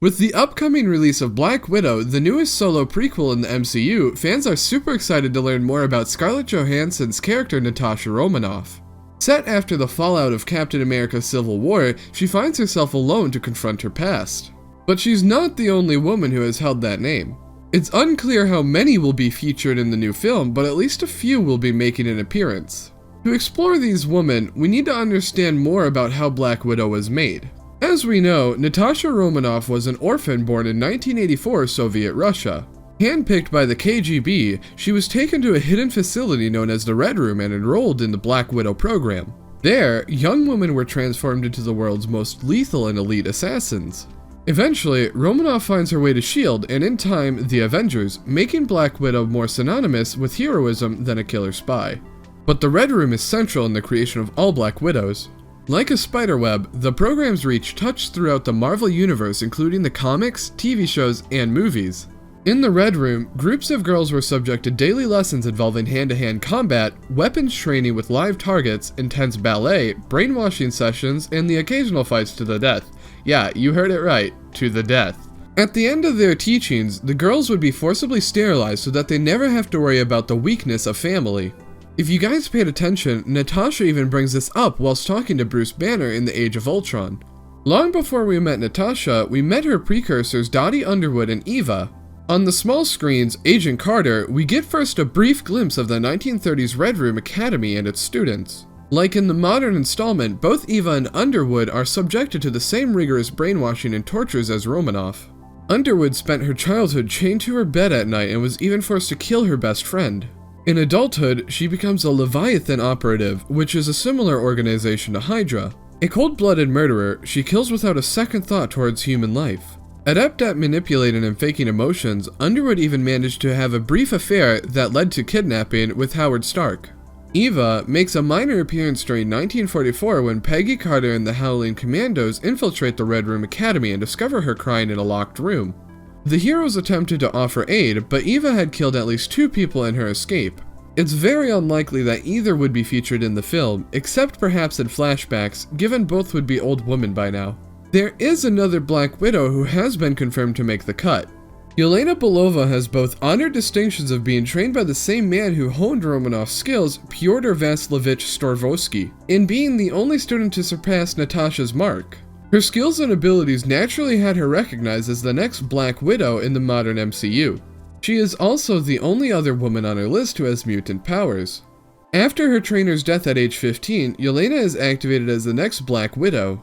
With the upcoming release of Black Widow, the newest solo prequel in the MCU, fans are super excited to learn more about Scarlett Johansson's character Natasha Romanoff. Set after the fallout of Captain America: Civil War, she finds herself alone to confront her past. But she's not the only woman who has held that name. It's unclear how many will be featured in the new film, but at least a few will be making an appearance. To explore these women, we need to understand more about how Black Widow was made. As we know, Natasha Romanoff was an orphan born in 1984 Soviet Russia. Handpicked by the KGB, she was taken to a hidden facility known as the Red Room and enrolled in the Black Widow program. There, young women were transformed into the world's most lethal and elite assassins. Eventually, Romanoff finds her way to S.H.I.E.L.D. and in time, the Avengers, making Black Widow more synonymous with heroism than a killer spy. But the Red Room is central in the creation of all Black Widows. Like a spiderweb, the program's reach touched throughout the Marvel Universe, including the comics, TV shows, and movies. In the Red Room, groups of girls were subject to daily lessons involving hand-to-hand combat, weapons training with live targets, intense ballet, brainwashing sessions, and the occasional fights to the death. Yeah, you heard it right, to the death. At the end of their teachings, the girls would be forcibly sterilized so that they never have to worry about the weakness of family. If you guys paid attention, Natasha even brings this up whilst talking to Bruce Banner in the Age of Ultron. Long before we met Natasha, we met her precursors Dottie Underwood and Eva. On the small screens, Agent Carter, we get first a brief glimpse of the 1930s Red Room Academy and its students. Like in the modern installment, both Eva and Underwood are subjected to the same rigorous brainwashing and tortures as Romanoff. Underwood spent her childhood chained to her bed at night and was even forced to kill her best friend. In adulthood, she becomes a Leviathan operative, which is a similar organization to Hydra. A cold-blooded murderer, she kills without a second thought towards human life. Adept at manipulating and faking emotions, Underwood even managed to have a brief affair that led to kidnapping with Howard Stark. Eva makes a minor appearance during 1944 when Peggy Carter and the Howling Commandos infiltrate the Red Room Academy and discover her crying in a locked room. The heroes attempted to offer aid, but Eva had killed at least 2 people in her escape. It's very unlikely that either would be featured in the film, except perhaps in flashbacks, given both would be old women by now. There is another Black Widow who has been confirmed to make the cut. Yelena Belova has both honored distinctions of being trained by the same man who honed Romanoff's skills, Pyotr Vasilyevich Storvosky, in being the only student to surpass Natasha's mark. Her skills and abilities naturally had her recognized as the next Black Widow in the modern MCU. She is also the only other woman on her list who has mutant powers. After her trainer's death at age 15, Yelena is activated as the next Black Widow.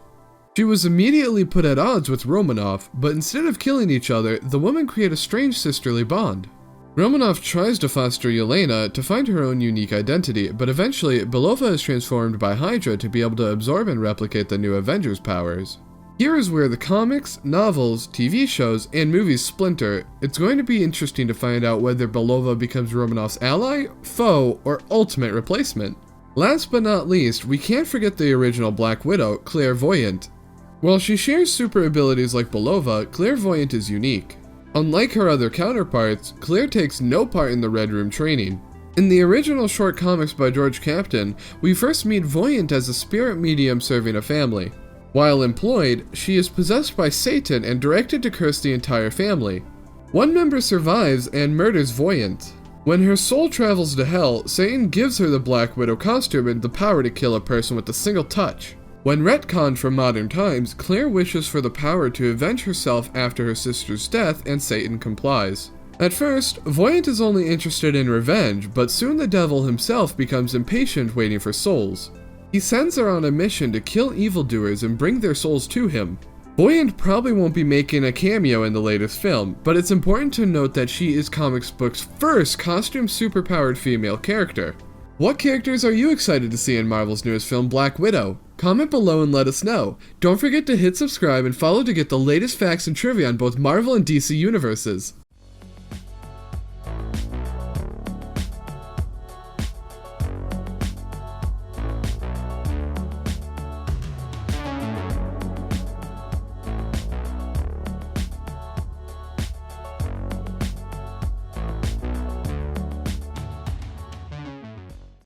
She was immediately put at odds with Romanoff, but instead of killing each other, the women create a strange sisterly bond. Romanoff tries to foster Yelena to find her own unique identity, but eventually, Belova is transformed by Hydra to be able to absorb and replicate the new Avengers' powers. Here is where the comics, novels, TV shows, and movies splinter. It's going to be interesting to find out whether Belova becomes Romanoff's ally, foe, or ultimate replacement. Last but not least, we can't forget the original Black Widow, Clairvoyant. While she shares super abilities like Belova, Clairvoyant is unique. Unlike her other counterparts, Claire takes no part in the Red Room training. In the original short comics by George Capton, we first meet Voyant as a spirit medium serving a family. While employed, she is possessed by Satan and directed to curse the entire family. One member survives and murders Voyant. When her soul travels to hell, Satan gives her the Black Widow costume and the power to kill a person with a single touch. When retconned from modern times, Claire wishes for the power to avenge herself after her sister's death, and Satan complies. At first, Voyant is only interested in revenge, but soon the devil himself becomes impatient waiting for souls. He sends her on a mission to kill evildoers and bring their souls to him. Voyant probably won't be making a cameo in the latest film, but it's important to note that she is comics book's first costume superpowered female character. What characters are you excited to see in Marvel's newest film, Black Widow? Comment below and let us know. Don't forget to hit subscribe and follow to get the latest facts and trivia on both Marvel and DC universes.